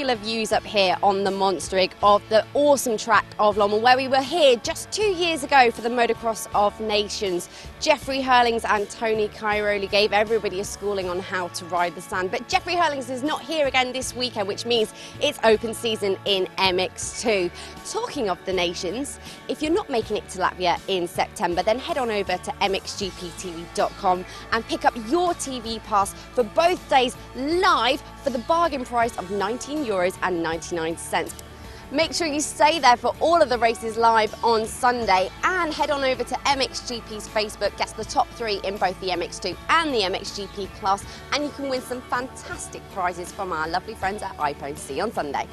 spectacular views up here on the Monster Rig of the awesome track of Lommel, where we were here just 2 years ago for the Motocross of Nations. Jeffrey Hurlings and Tony Cairoli gave everybody a schooling on how to ride the sand, but Jeffrey Hurlings is not here again this weekend, which means it's open season in MX2. Talking of the nations, if you're not making it to Latvia in September, then head on over to mxgptv.com and pick up your TV pass for both days live for the bargain price of €19.99. Make sure you stay there for all of the races live on Sunday, and head on over to MXGP's Facebook, guess the top 3 in both the MX2 and the MXGP class, and you can win some fantastic prizes from our lovely friends at iPhone. See you on Sunday.